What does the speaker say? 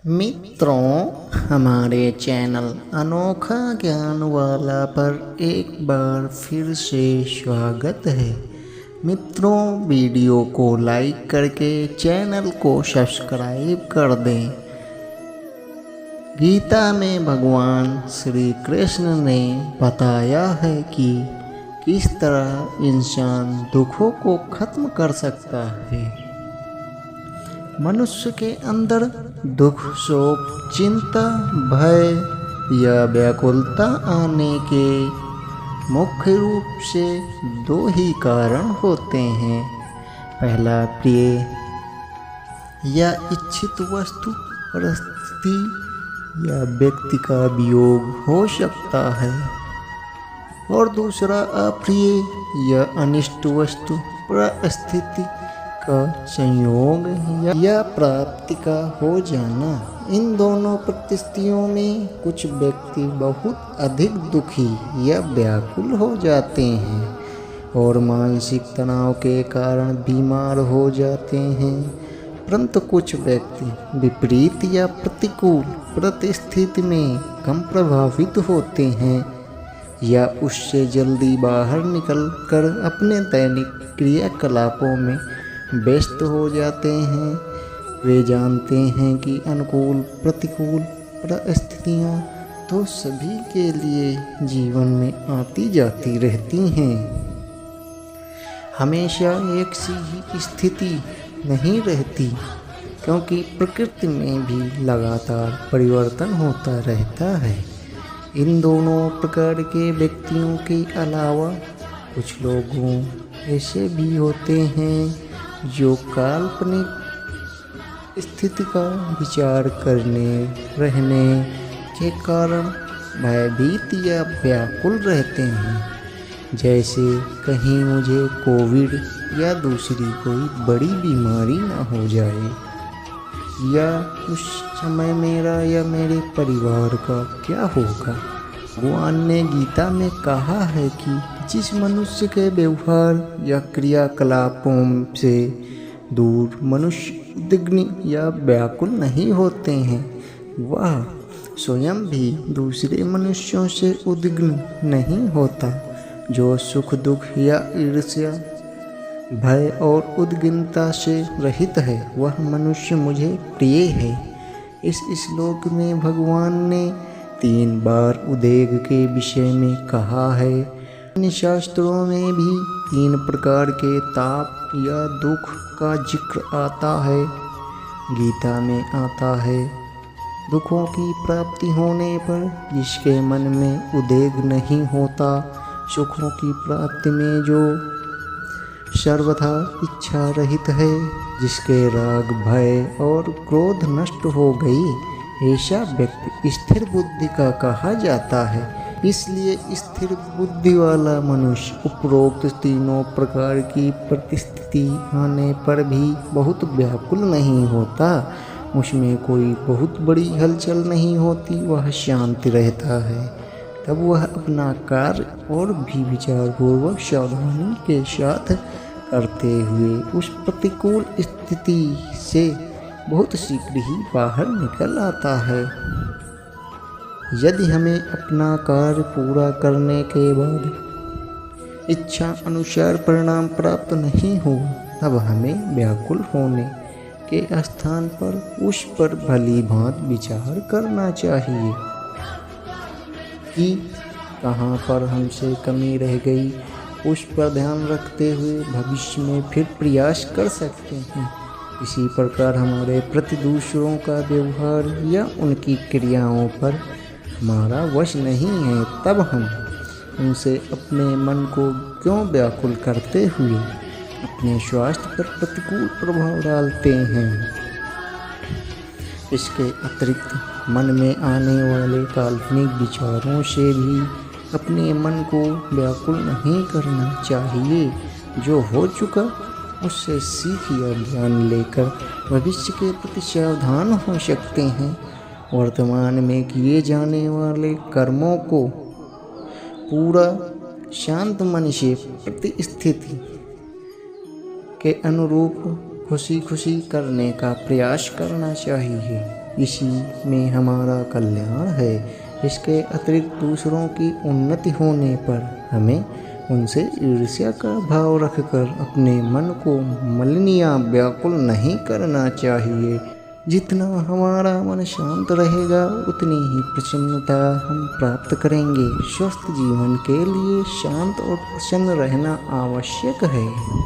मित्रों, हमारे चैनल अनोखा ज्ञान वाला पर एक बार फिर से स्वागत है। मित्रों, वीडियो को लाइक करके चैनल को सब्सक्राइब कर दें। गीता में भगवान श्री कृष्ण ने बताया है कि किस तरह इंसान दुखों को खत्म कर सकता है। मनुष्य के अंदर दुख, शोक, चिंता, भय या व्याकुलता आने के मुख्य रूप से दो ही कारण होते हैं। पहला, प्रिय या इच्छित वस्तु, परिस्थिति या व्यक्ति का वियोग हो सकता है, और दूसरा अप्रिय या अनिष्ट वस्तु, परिस्थिति का संयोग या प्राप्ति का हो जाना। इन दोनों परिस्थितियों में कुछ व्यक्ति बहुत अधिक दुखी या व्याकुल हो जाते हैं और मानसिक तनाव के कारण बीमार हो जाते हैं, परंतु कुछ व्यक्ति विपरीत या प्रतिकूल परिस्थिति में कम प्रभावित होते हैं या उससे जल्दी बाहर निकलकर अपने दैनिक क्रियाकलापों में व्यस्त हो जाते हैं। वे जानते हैं कि अनुकूल प्रतिकूल परिस्थितियाँ तो सभी के लिए जीवन में आती जाती रहती हैं। हमेशा एक सी ही स्थिति नहीं रहती, क्योंकि प्रकृति में भी लगातार परिवर्तन होता रहता है। इन दोनों प्रकार के व्यक्तियों के अलावा कुछ लोगों ऐसे भी होते हैं जो काल्पनिक स्थिति का विचार करने रहने के कारण भयभीत या व्याकुल रहते हैं, जैसे कहीं मुझे कोविड या दूसरी कोई बड़ी बीमारी ना हो जाए, या उस समय मेरा या मेरे परिवार का क्या होगा। भगवान ने गीता में कहा है कि जिस मनुष्य के व्यवहार या क्रियाकलापों से दूर मनुष्य उद्विग्न या व्याकुल नहीं होते हैं, वह स्वयं भी दूसरे मनुष्यों से उद्विग्न नहीं होता। जो सुख दुख या ईर्ष्या, भय और उद्विग्नता से रहित है, वह मनुष्य मुझे प्रिय है। इस श्लोक में भगवान ने 3 बार उद्वेग के विषय में कहा है। अन्य शास्त्रों में भी 3 प्रकार के ताप या दुख का जिक्र आता है। गीता में आता है, दुखों की प्राप्ति होने पर जिसके मन में उद्वेग नहीं होता, सुखों की प्राप्ति में जो सर्वथा इच्छा रहित है, जिसके राग, भय और क्रोध नष्ट हो गई, ऐसा व्यक्ति स्थिर बुद्धि का कहा जाता है। इसलिए स्थिर बुद्धि वाला मनुष्य उपरोक्त 3 प्रकार की परिस्थिति आने पर भी बहुत व्याकुल नहीं होता। उसमें कोई बहुत बड़ी हलचल नहीं होती, वह शांत रहता है। तब वह अपना कार्य और भी विचारपूर्वक सावधानी के साथ करते हुए उस प्रतिकूल स्थिति से बहुत शीघ्र ही बाहर निकल आता है। यदि हमें अपना कार्य पूरा करने के बाद इच्छा अनुसार परिणाम प्राप्त नहीं हो, तब हमें व्याकुल होने के स्थान पर उस पर भली भांति विचार करना चाहिए कि कहाँ पर हमसे कमी रह गई। उस पर ध्यान रखते हुए भविष्य में फिर प्रयास कर सकते हैं। इसी प्रकार हमारे प्रति दूसरों का व्यवहार या उनकी क्रियाओं पर हमारा वश नहीं है, तब हम उनसे अपने मन को क्यों व्याकुल करते हुए अपने स्वास्थ्य पर प्रतिकूल प्रभाव डालते हैं। इसके अतिरिक्त मन में आने वाले काल्पनिक विचारों से भी अपने मन को व्याकुल नहीं करना चाहिए। जो हो चुका उससे सीख या ज्ञान लेकर भविष्य के प्रति सावधान हो सकते हैं। वर्तमान में किए जाने वाले कर्मों को पूरा शांत मन से परिस्थिति के अनुरूप खुशी खुशी करने का प्रयास करना चाहिए। इसी में हमारा कल्याण है। इसके अतिरिक्त दूसरों की उन्नति होने पर हमें उनसे ईर्ष्या का भाव रखकर अपने मन को मलिन या व्याकुल नहीं करना चाहिए। जितना हमारा मन शांत रहेगा उतनी ही प्रसन्नता हम प्राप्त करेंगे। स्वस्थ जीवन के लिए शांत और प्रसन्न रहना आवश्यक है।